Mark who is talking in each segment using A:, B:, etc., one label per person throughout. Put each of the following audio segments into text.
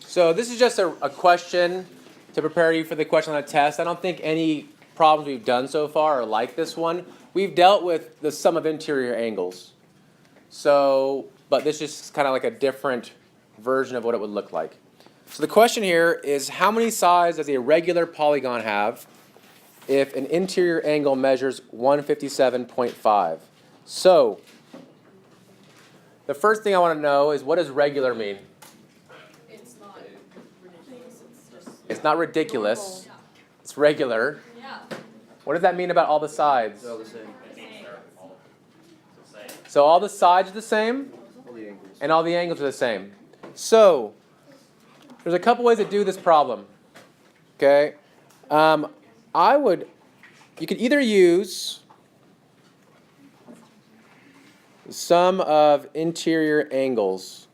A: So this is just a question to prepare you for the question on the test. I don't think any problems we've done so far are like this one. We've dealt with the sum of interior angles. So, but this is just kind of like a different version of what it would look like. So the question here is, how many sides does a regular polygon have if an interior angle measures 157.5? So the first thing I want to know is, what does regular mean?
B: It's not ridiculous.
A: It's not ridiculous.
B: Yeah.
A: It's regular.
B: Yeah.
A: What does that mean about all the sides?
C: They're all the same.
A: So all the sides are the same,
C: All the angles.
A: and all the angles are the same. So there's a couple ways to do this problem. Okay, you could either use the sum of interior angles.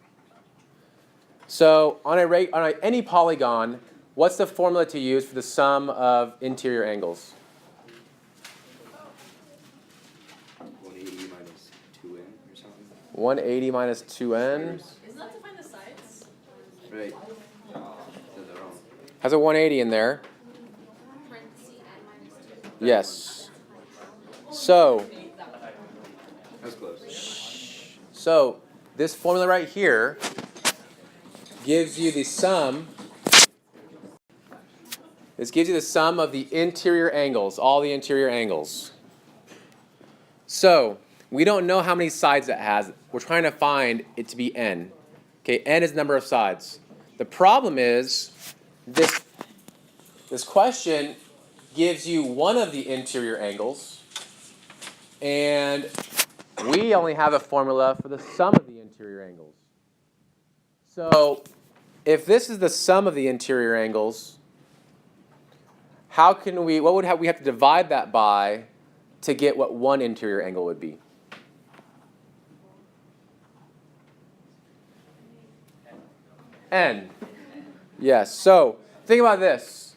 A: So on any polygon, what's the formula to use for the sum of interior angles?
C: 180 minus 2n or something.
A: 180 minus 2n.
B: Isn't that to find the sides?
C: Right. Said that wrong.
A: Has a 180 in there.
B: Parentheses n minus 2.
A: Yes. So
C: That's close.
A: So this formula right here gives you the sum. This gives you the sum of the interior angles, all the interior angles. So we don't know how many sides it has. We're trying to find it to be n. Okay, n is the number of sides. The problem is this question gives you one of the interior angles, and we only have a formula for the sum of the interior angles. So if this is the sum of the interior angles, what would we have to divide that by to get what one interior angle would be? N. Yes. So think about this.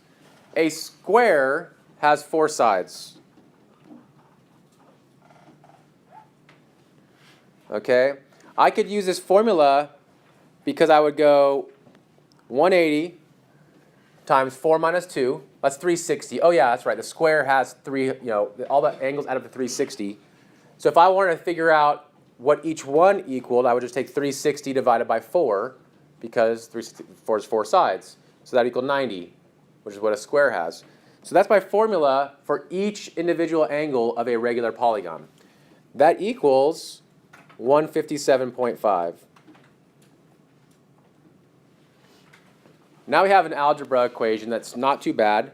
A: A square has 4 sides. Okay? I could use this formula because I would go 180 times 4 minus 2. That's 360. Oh yeah, that's right. The square has all the angles add up to 360. So if I wanted to figure out what each one equaled, I would just take 360 divided by 4, because 4 is 4 sides. So that equals 90, which is what a square has. So that's my formula for each individual angle of a regular polygon. That equals 157.5. Now we have an algebra equation that's not too bad.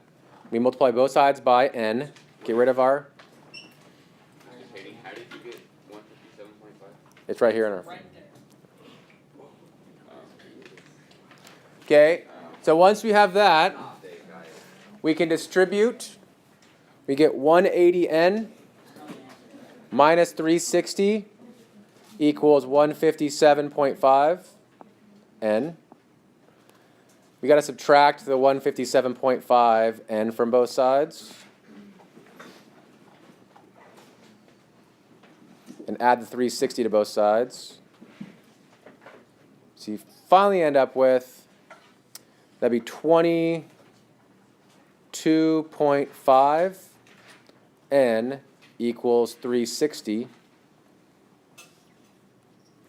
A: We multiply both sides by n, get rid of our,
C: How did you get 157.5?
A: it's right here in our,
B: Right there.
A: okay, so once we have that, we can distribute, we get 180n minus 360 equals 157.5 n. We got to subtract the 157.5 n from both sides and add the 360 to both sides. So you finally end up with, that'd be 22.5 n equals 360.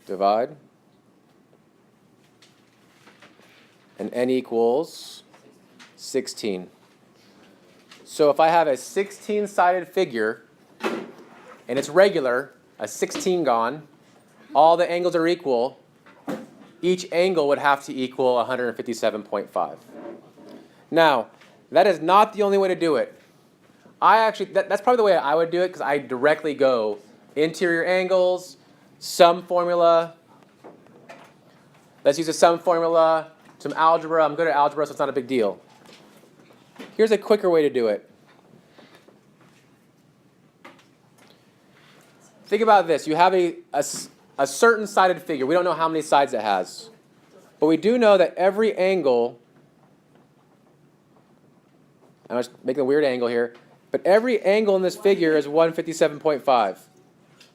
A: Divide. And n equals 16. So if I have a 16-sided figure, and it's regular, a 16-gon, all the angles are equal, each angle would have to equal 157.5. Now, that is not the only way to do it. That's probably the way I would do it, because I directly go interior angles, sum formula. Let's use a sum formula. Some algebra. I'm good at algebra, so it's not a big deal. Here's a quicker way to do it. Think about this. You have a certain sided figure. We don't know how many sides it has. But we do know that every angle, I'm just making a weird angle here, but every angle in this figure is 157.5. Because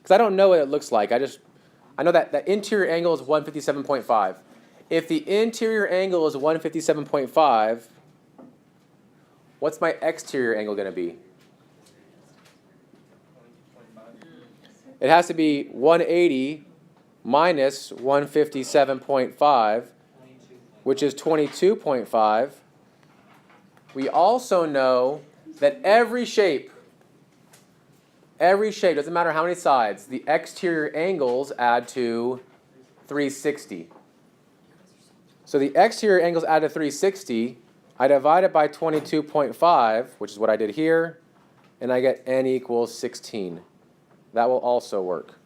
A: I don't know what it looks like. I know that the interior angle is 157.5. if the interior angle is 157.5, what's my exterior angle going to be? It has to be 180 minus 157.5, which is 22.5. We also know that every shape, doesn't matter how many sides, the exterior angles add to 360. So the exterior angles add to 360. I divide it by 22.5, which is what I did here, and I get n equals 16. That will also work.